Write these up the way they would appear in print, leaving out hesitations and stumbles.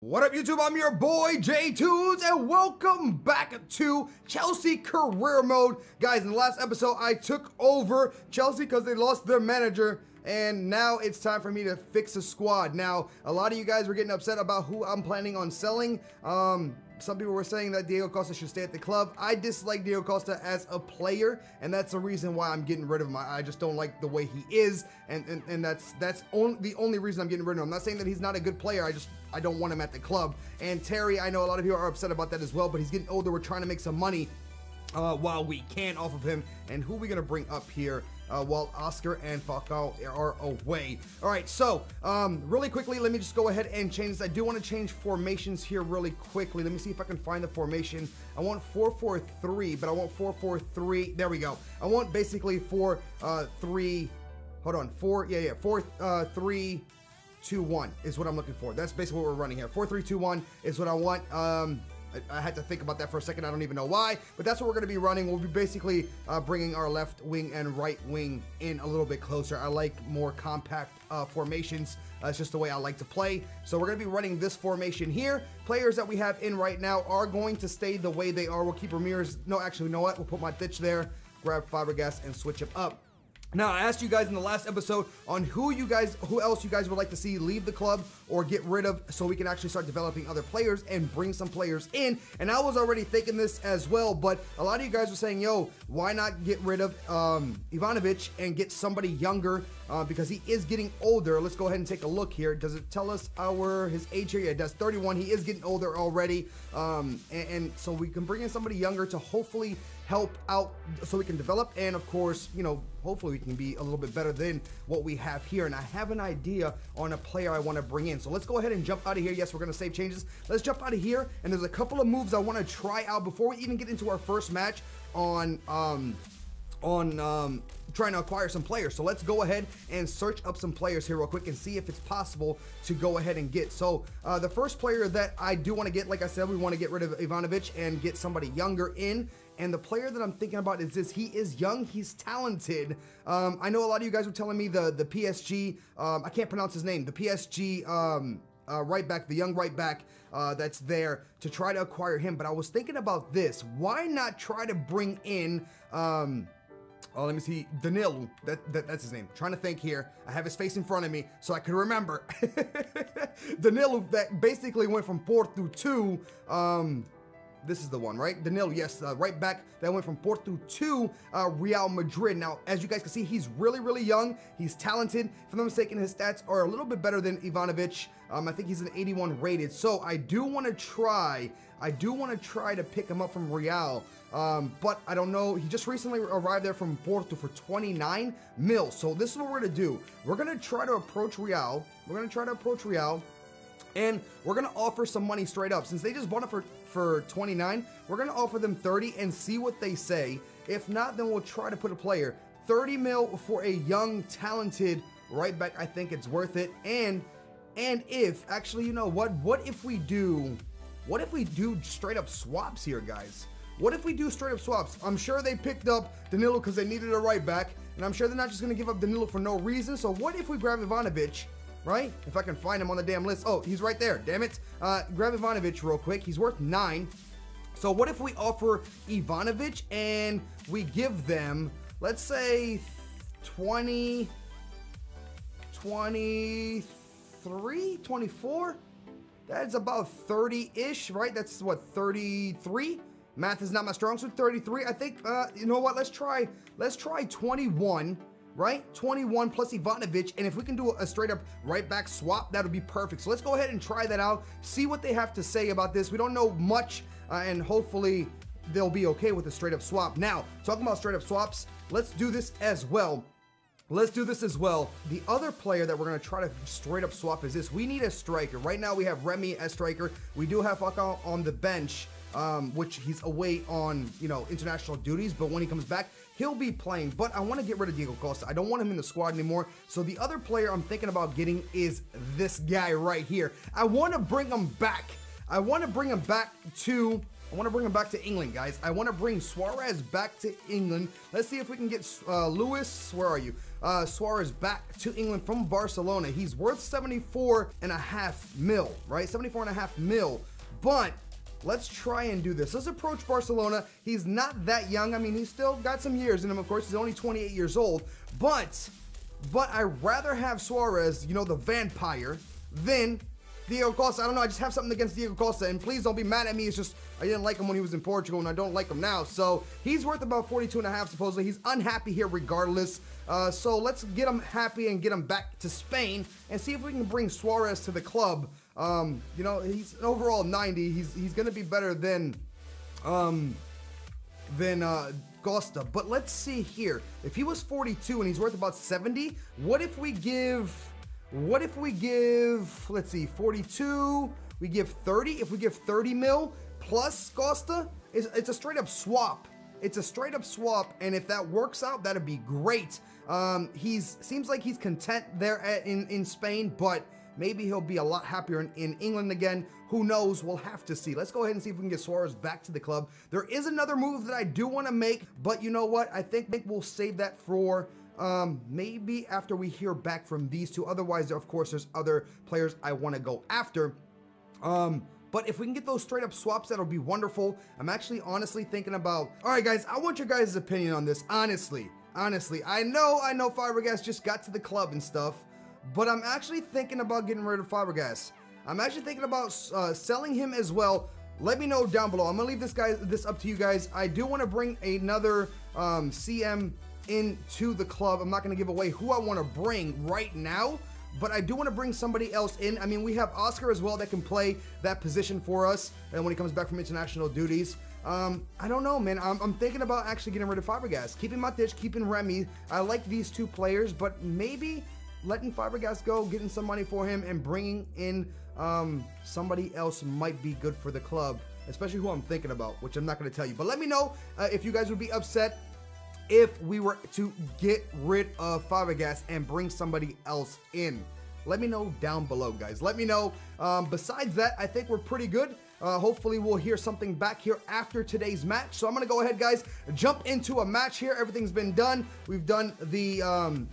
What up, YouTube? I'm your boy J2s, and welcome back to Chelsea Career Mode. Guys, in the last episode, I took over Chelsea because they lost their manager, and now it's time for me to fix the squad. Now, a lot of you guys were getting upset about who I'm planning on selling. Some people were saying that Diego Costa should stay at the club. I dislike Diego Costa as a player, and that's the reason why I'm getting rid of him. I just don't like the way he is, and that's the only reason I'm getting rid of him. I'm not saying that he's not a good player. I don't want him at the club. And Terry, I know a lot of people are upset about that as well, but he's getting older. We're trying to make some money while we can off of him. And who are we gonna bring up here while Oscar and Falcao are away? All right, so really quickly, let me just go ahead and change this. I do want to change formations here really quickly. Let me see if I can find the formation. I want 4-4-3, but I want 4-4-3. There we go. I want basically 4-3. Hold on, 4-3-2-1 is what I'm looking for. That's basically what we're running here. 4-3-2-1 is what I want. I had to think about that for a second. I don't even know why, but that's what we're going to be running. We'll be basically bringing our left wing and right wing in a little bit closer. I like more compact formations. It's just the way I like to play. So we're going to be running this formation here. Players that we have in right now are going to stay the way they are. We'll keep Ramirez. No, actually, you know what? We'll put my Ditch there, grab Fabregas, and switch him up. Now, I asked you guys in the last episode on who else you guys would like to see leave the club or get rid of, so we can actually start developing other players and bring some players in. And I was already thinking this as well, but a lot of you guys were saying, yo, why not get rid of Ivanovic and get somebody younger, because he is getting older. Let's go ahead and take a look here. Does it tell us his age here? Yeah, it does. 31. He is getting older already, and so we can bring in somebody younger to hopefully help out so we can develop, and of course, you know, hopefully we can be a little bit better than what we have here. And I have an idea on a player I want to bring in. So let's go ahead and jump out of here. Yes, we're going to save changes. Let's jump out of here, and there's a couple of moves I want to try out before we even get into our first match on trying to acquire some players. So let's go ahead and search up some players here real quick and see if it's possible to go ahead and get. So the first player that I do want to get, like I said, we want to get rid of Ivanovic and get somebody younger in. And the player that I'm thinking about is this. He is young, he's talented. I know a lot of you guys were telling me the PSG, I can't pronounce his name, the PSG right back, the young right back that's there, to try to acquire him. But I was thinking about this. Why not try to bring in, let me see, Danilo, that's his name. Trying to think here. I have his face in front of me so I can remember. Danilo, that basically went from Porto to, this is the one, right? Danilo, yes, right back that went from Porto to Real Madrid. Now, as you guys can see, he's really, really young. He's talented. If I'm not mistaken, his stats are a little bit better than Ivanovic. I think he's an 81 rated. So I do want to try to pick him up from Real. But I don't know. He just recently arrived there from Porto for 29 mil. So this is what we're going to do. We're going to try to approach Real. And we're going to offer some money straight up. Since they just bought it for 29, we're going to offer them 30 and see what they say. If not, then we'll try to put a player. 30 mil for a young, talented right back, I think it's worth it. And if, actually, you know what? What if we do straight up swaps here, guys? What if we do straight up swaps? I'm sure they picked up Danilo because they needed a right back. And I'm sure they're not just going to give up Danilo for no reason. So what if we grab Ivanovic? Right? If I can find him on the damn list. Oh, he's right there. Damn it. Grab Ivanovic real quick. He's worth 9. So what if we offer Ivanovic and we give them, let's say, 23, 24? That's about 30-ish, right? That's what, 33? Math is not my strong suit. 33. I think, you know what? Let's try 21. Right? 21 plus Ivanovic, and if we can do a straight up right back swap, that would be perfect. So let's go ahead and try that out, see what they have to say about this. We don't know much, and hopefully they'll be okay with a straight up swap. Now, talking about straight up swaps, let's do this as well. The other player that we're going to try to straight up swap is this. We need a striker. Right now we have Remy as striker. We do have Falcao on the bench, which he's away on, you know, international duties, but when he comes back, he'll be playing. But I want to get rid of Diego Costa. I don't want him in the squad anymore. So the other player I'm thinking about getting is this guy right here. I want to bring him back. I want to bring him back to England, guys. I want to bring Suarez back to England. Let's see if we can get Luis. Where are you? Suarez back to England from Barcelona. He's worth 74.5 mil, right? 74.5 mil. But let's try and do this. Let's approach Barcelona. He's not that young. I mean, he's still got some years in him, of course. He's only 28 years old. But I'd rather have Suarez, you know, the vampire, than Diego Costa. I don't know, I just have something against Diego Costa, and please don't be mad at me. It's just I didn't like him when he was in Portugal, and I don't like him now. So he's worth about 42.5 supposedly. He's unhappy here regardless. So let's get him happy and get him back to Spain and see if we can bring Suarez to the club. You know, he's an overall 90. He's gonna be better than Costa. But let's see here. If he was 42 and he's worth about 70, what if we give, let's see, 42, we give 30. If we give 30 mil plus Costa, it's a straight up swap. It's a straight up swap, and if that works out, that'd be great. Seems like he's content there in Spain, but maybe he'll be a lot happier in England again. Who knows? We'll have to see. Let's go ahead and see if we can get Suarez back to the club. There is another move that I do want to make, but you know what? I think we'll save that for maybe after we hear back from these two. Otherwise, of course, there's other players I want to go after. But if we can get those straight up swaps, that'll be wonderful. I'm actually honestly thinking about, all right, guys, I want your guys' opinion on this. Honestly, I know Fabregas just got to the club and stuff, but I'm actually thinking about getting rid of Fabregas. I'm actually thinking about selling him as well. Let me know down below. I'm gonna leave this up to you guys. I do want to bring another CM into the club. I'm not gonna give away who I want to bring right now, but I do want to bring somebody else in. I mean, we have Oscar as well that can play that position for us, and when he comes back from international duties. I don't know, man. I'm thinking about actually getting rid of Fabregas, keeping Matic, keeping Remy. I like these two players, but maybe letting Fabregas go, getting some money for him, and bringing in somebody else might be good for the club, especially who I'm thinking about, which I'm not going to tell you. But let me know if you guys would be upset if we were to get rid of Fabregas and bring somebody else in. Let me know down below, guys. Let me know. Besides that, I think we're pretty good. Hopefully we'll hear something back here after today's match. So I'm gonna go ahead, guys, jump into a match here. Everything's been done. We've done the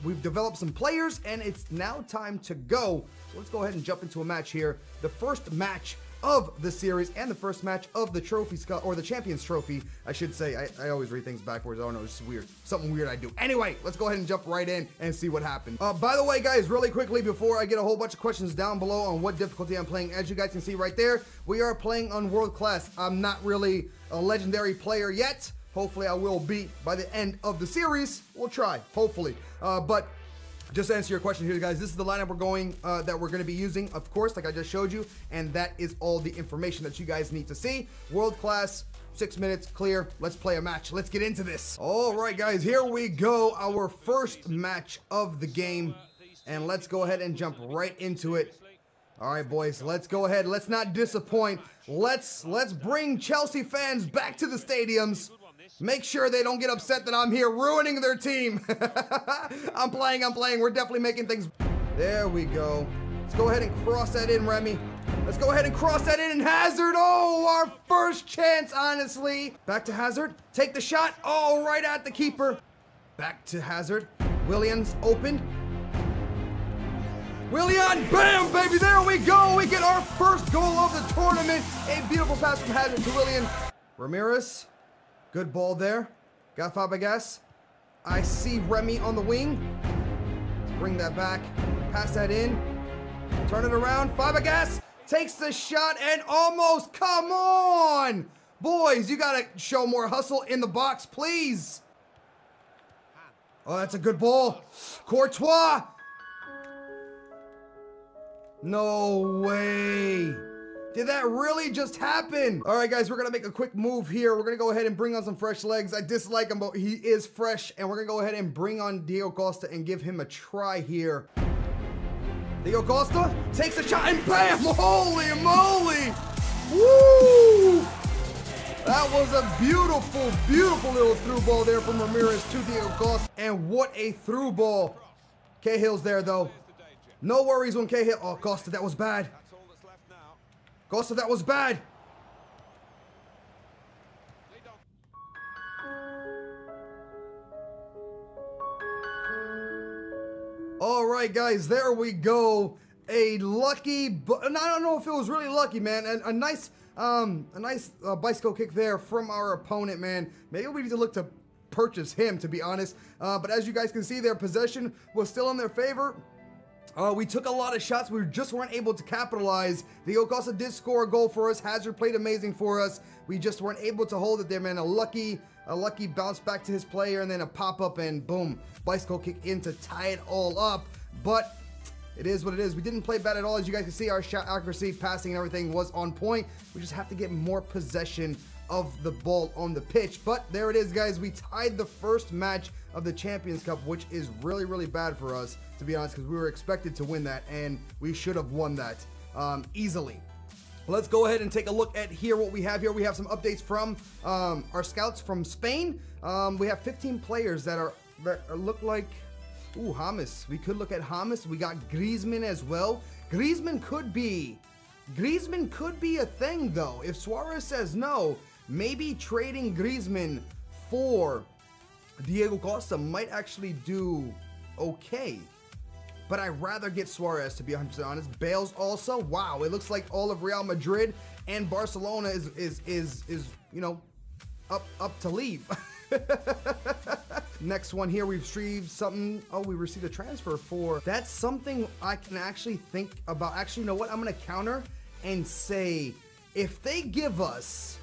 we've developed some players, and it's now time to go. So let's go ahead and jump into a match here. The first match of the series and the first match of the trophy, or the Champions Trophy, I should say. I always read things backwards. I don't know, it's just weird. Something weird I do. Anyway, let's go ahead and jump right in and see what happened. By the way, guys, really quickly before I get a whole bunch of questions down below on what difficulty I'm playing, as you guys can see right there, we are playing on World Class. I'm not really a legendary player yet. Hopefully I will be by the end of the series. We'll try, hopefully. But just to answer your question here, guys, this is the lineup that we're going to be using, of course, like I just showed you, and that is all the information that you guys need to see. World Class, 6 minutes, clear. Let's play a match. Let's get into this. All right, guys, here we go. Our first match of the game, and let's go ahead and jump right into it. All right, boys, let's go ahead. Let's not disappoint. Let's bring Chelsea fans back to the stadiums. Make sure they don't get upset that I'm here ruining their team. I'm playing. We're definitely making things. There we go. Let's go ahead and cross that in, Remy. Let's go ahead and cross that in, and Hazard. Oh, our first chance, honestly. Back to Hazard. Take the shot. Oh, right at the keeper. Back to Hazard. Williams open. Willian, bam, baby. There we go. We get our first goal of the tournament. A beautiful pass from Hazard to Willian. Ramirez. Good ball there. Got Fabregas. I see Remy on the wing. Let's bring that back. Pass that in. Turn it around. Fabregas takes the shot and almost. Come on. Boys, you got to show more hustle in the box, please. Oh, that's a good ball. Courtois. No way. Did that really just happen? All right, guys, we're gonna make a quick move here. We're gonna go ahead and bring on some fresh legs. I dislike him, but he is fresh, and we're gonna go ahead and bring on Diego Costa and give him a try here. Diego Costa takes a shot, and bam! Holy moly! Woo! That was a beautiful, beautiful little through ball there from Ramirez to Diego Costa, and what a through ball. Cahill's there, though. No worries on Cahill. Oh, Costa, that was bad. Costa, that was bad. right, guys, there we go. A lucky, but I don't know if it was really lucky, man. A nice bicycle kick there from our opponent, man. Maybe we need to look to purchase him, to be honest. But as you guys can see, their possession was still in their favor. We took a lot of shots. We just weren't able to capitalize. Diego Costa did score a goal for us. Hazard played amazing for us. We just weren't able to hold it there, man. A lucky bounce back to his player, and then a pop-up, and boom, bicycle kick in to tie it all up. But it is what it is. We didn't play bad at all. As you guys can see, our shot accuracy, passing, and everything was on point. We just have to get more possession of the ball on the pitch. But there it is, guys. We tied the first match of the Champions Cup, which is really, really bad for us, to be honest, because we were expected to win that, and we should have won that easily. Let's go ahead and take a look at here what we have here. We have some updates from our scouts from Spain. We have 15 players that look like, ooh, James. We could look at James. We got Griezmann as well. Griezmann could be a thing, though. If Suarez says no, maybe trading Griezmann for Diego Costa might actually do okay. But I'd rather get Suarez, to be 100% honest. Bale's also, wow, it looks like all of Real Madrid and Barcelona is you know, up to leave. Next one here, we've received something. Oh, we received a transfer for. That's something I can actually think about. Actually, you know what? I'm gonna counter and say, if they give us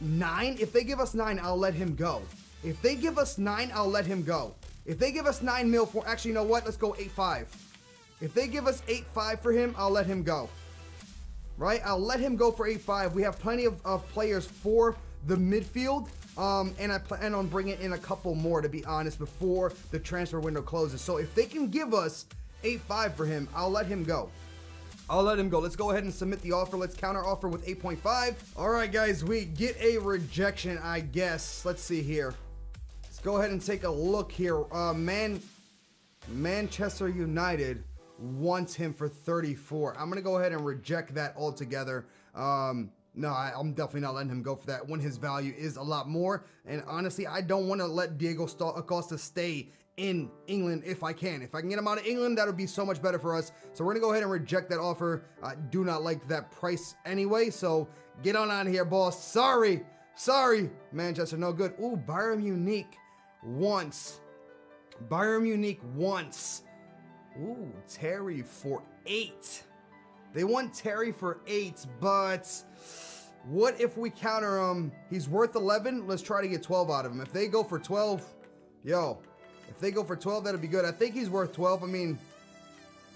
9, I'll let him go. If they give us 9, I'll let him go. If they give us 9 mil for, actually, you know what? Let's go 8.5. If they give us 8.5 for him, I'll let him go. Right? I'll let him go for 8.5. We have plenty of players for the midfield. And I plan on bringing in a couple more, to be honest, before the transfer window closes. So if they can give us 8.5 for him, I'll let him go. I'll let him go. Let's go ahead and submit the offer. Let's counter offer with 8.5. All right, guys, we get a rejection, I guess. Let's see here. Let's go ahead and take a look here. Manchester United wants him for 34. I'm gonna go ahead and reject that altogether. No, I'm definitely not letting him go for that when his value is a lot more. And honestly, I don't want to let Diego Costa stay in England if I can. If I can get him out of England, that would be so much better for us. So we're gonna go ahead and reject that offer. I do not like that price anyway, so get on out of here, boss. Sorry, Manchester, no good. Ooh, Bayern Munich once. Ooh, Terry for 8. They want Terry for 8, but what if we counter him? He's worth 11. Let's try to get 12 out of him. If they go for 12, if they go for 12, that'd be good. I think he's worth 12. I mean,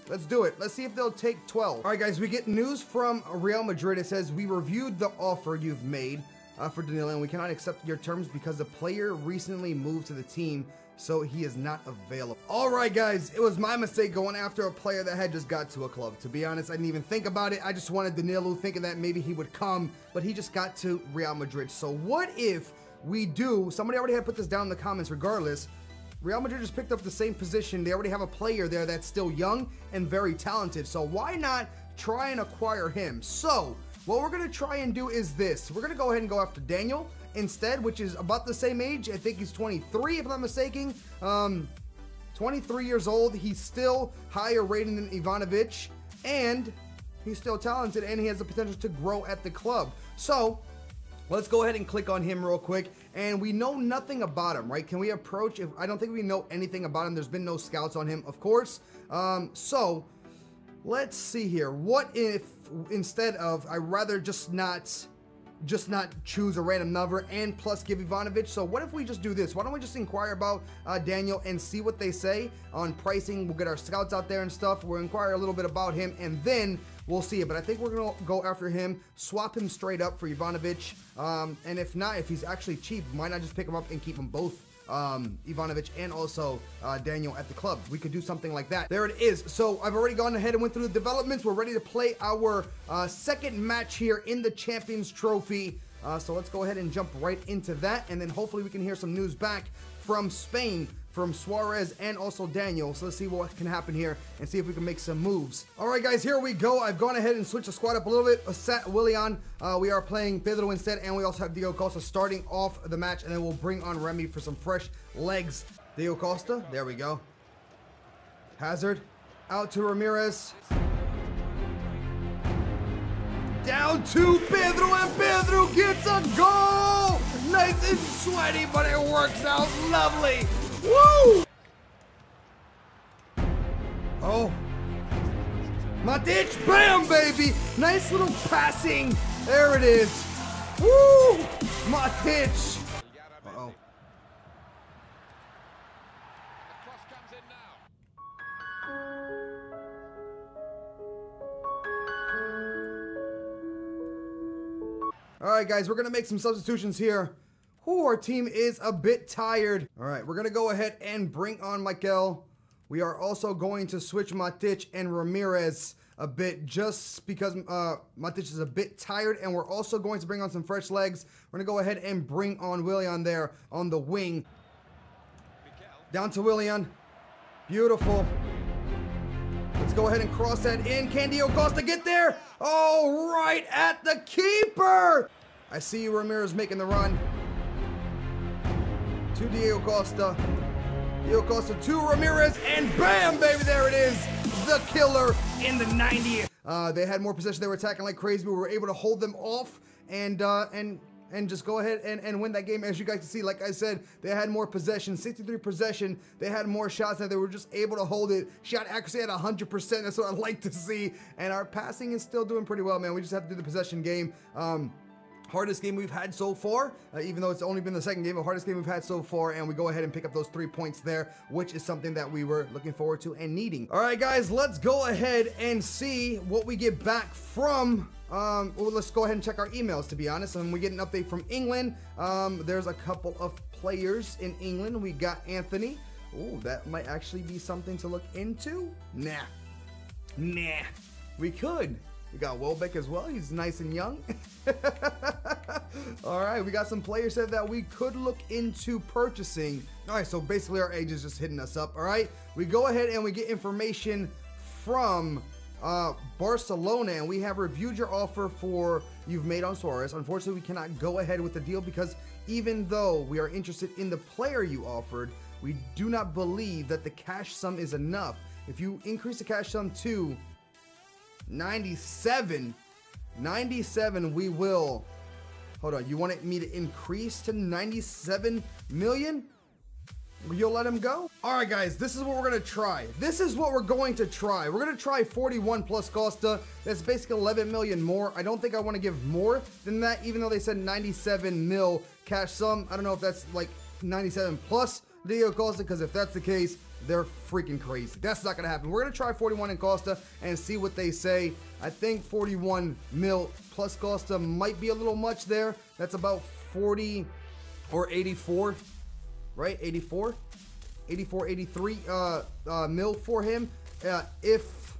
let's do it. Let's see if they'll take 12. All right, guys, we get news from Real Madrid. It says, we reviewed the offer you've made for Danilo, and we cannot accept your terms because the player recently moved to the team, so he is not available. All right, guys, it was my mistake going after a player that had just got to a club. To be honest, I didn't even think about it. I just wanted Danilo, thinking that maybe he would come, but he just got to Real Madrid. So what if we do, somebody already had put this down in the comments regardless, Real Madrid just picked up the same position. They already have a player there that's still young and very talented. So why not try and acquire him? So what we're going to try and do is this. We're going to go ahead and go after Daniel instead, which is about the same age. I think he's 23, if I'm not mistaken. 23 years old. He's still higher rated than Ivanovic, and he's still talented, and he has the potential to grow at the club. So let's go ahead and click on him real quick. And we know nothing about him, right? Can we approach? I don't think we know anything about him. There's been no scouts on him, of course. So let's see here. What if instead of, I'd rather just not choose a random number and plus give Ivanovic. So what if we just do this? Why don't we just inquire about Daniel and see what they say on pricing? We'll get our scouts out there and stuff. We'll inquire a little bit about him, and then we'll see it. But I think we're gonna go after him, swap him straight up for Ivanovic. And if not, if he's actually cheap, why not just pick him up and keep them both, Ivanovic and also Daniel at the club? We could do something like that. There it is. So I've already gone ahead and went through the developments. We're ready to play our second match here in the Champions Trophy. So let's go ahead and jump right into that, and then hopefully we can hear some news back from Spain, from Suarez and also Daniel. So let's see what can happen here and see if we can make some moves. All right, guys, here we go. I've gone ahead and switched the squad up a little bit. Willian, we are playing Pedro instead, and we also have Diego Costa starting off the match, and then we'll bring on Remy for some fresh legs. Diego Costa, there we go. Hazard, out to Ramirez. Down to Pedro, and Pedro gets a goal! Nice and sweaty, but it works out lovely. Woo! Oh. Matic, bam, baby! Nice little passing. There it is. Woo! Matic. Uh-oh. All right, guys, we're going to make some substitutions here. Ooh, our team is a bit tired. All right, we're going to go ahead and bring on Mikel. We are also going to switch Matic and Ramirez a bit just because Matic is a bit tired, and we're also going to bring on some fresh legs. We're going to go ahead and bring on Willian there on the wing. Down to Willian. Beautiful. Let's go ahead and cross that in. Can Diego Costa get there? Oh, right at the keeper. I see Ramirez making the run. To Diego Costa. Diego Costa to Ramirez, and bam, baby, there it is. The killer in the 90th. They had more possession. They were attacking like crazy, but we were able to hold them off and just go ahead and win that game. As you guys can see, like I said, they had more possession, 63 possession. They had more shots, and they were just able to hold it. Shot accuracy at 100%. That's what I like to see. And our passing is still doing pretty well, man. We just have to do the possession game. Hardest game we've had so far, even though it's only been the second game, the hardest game we've had so far, and we go ahead and pick up those 3 points there, which is something that we were looking forward to and needing. All right, guys, let's go ahead and see what we get back from, well, let's go ahead and check our emails, to be honest. And we get an update from England. There's a couple of players in England. We got Anthony. Oh, that might actually be something to look into. Nah, we could. We got Welbeck as well. He's nice and young. All right, we got some players that we could look into purchasing. All right, so basically our agent's just hitting us up. All right, we go ahead and we get information from Barcelona, and we have reviewed your offer you've made on Suarez. Unfortunately, we cannot go ahead with the deal because even though we are interested in the player you offered, we do not believe that the cash sum is enough. If you increase the cash sum to 97, we will. Hold on, you wanted me to increase to 97 million? You'll let him go? All right, guys, this is what we're gonna try. This is what we're going to try. We're gonna try 41 plus Costa. That's basically 11 million more. I don't think I want to give more than that, even though they said 97 mil cash sum. I don't know if that's like 97 plus Diego Costa, because if that's the case, they're freaking crazy. That's not gonna happen. We're gonna try 41 in Costa and see what they say. I think 41 mil plus Costa might be a little much there. That's about 40 or 84, right? 84, 83 mil for him. If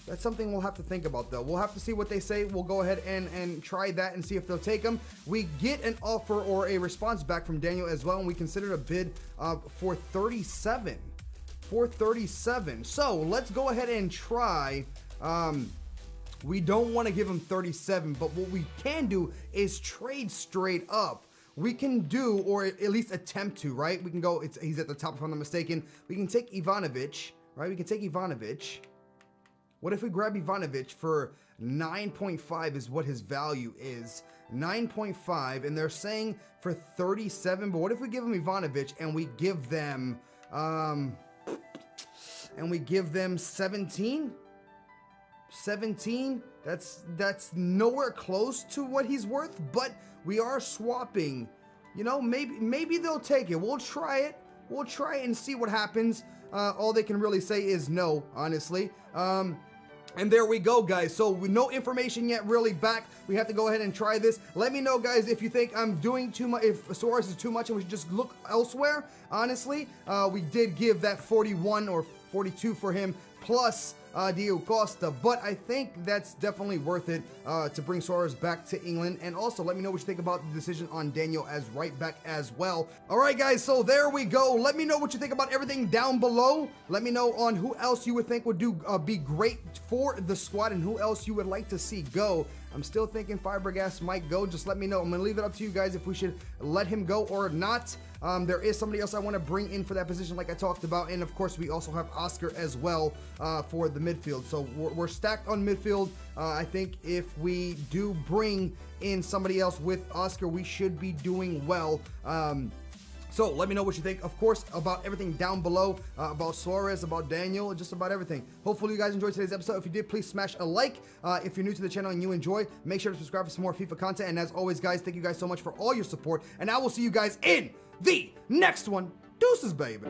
that's something we'll have to think about, though. We'll have to see what they say. We'll go ahead and try that and see if they'll take them. We get an offer or a response back from Daniel as well, and we considered a bid for 37. So let's go ahead and try. We don't want to give him 37, but what we can do is trade straight up. We can do, or at least attempt to, right? We can go, he's at the top if I'm not mistaken. We can take Ivanovic, right? We can take Ivanovic. What if we grab Ivanovic for 9.5 is what his value is. 9.5, and they're saying for 37, but what if we give him Ivanovic and we give them 17? 17? That's nowhere close to what he's worth, but we are swapping. You know, maybe they'll take it. We'll try it. We'll try it and see what happens. All they can really say is no, honestly. And there we go, guys. So with no information yet really back, we have to go ahead and try this. Let me know, guys, if you think I'm doing too much, if Suarez is too much and we should just look elsewhere. Honestly, we did give that 41 or 42 for him, plus Diego Costa, but I think that's definitely worth it to bring Suarez back to England. And also let me know what you think about the decision on Daniel as right back as well. All right, guys, so there we go. Let me know what you think about everything down below. Let me know on who else you would think would be great for the squad and who else you would like to see go. I'm still thinking Fabregas might go. Just let me know. I'm gonna leave it up to you guys if we should let him go or not. There is somebody else I want to bring in for that position like I talked about, and of course we also have Oscar as well for the midfield. So we're stacked on midfield. I think if we do bring in somebody else with Oscar, we should be doing well. So let me know what you think, of course, about everything down below, about Suarez, about Daniel, just about everything. Hopefully you guys enjoyed today's episode. If you did, please smash a like. If you're new to the channel and you enjoy, make sure to subscribe for some more FIFA content. And as always, guys, thank you guys so much for all your support. And I will see you guys in the next one. Deuces, baby.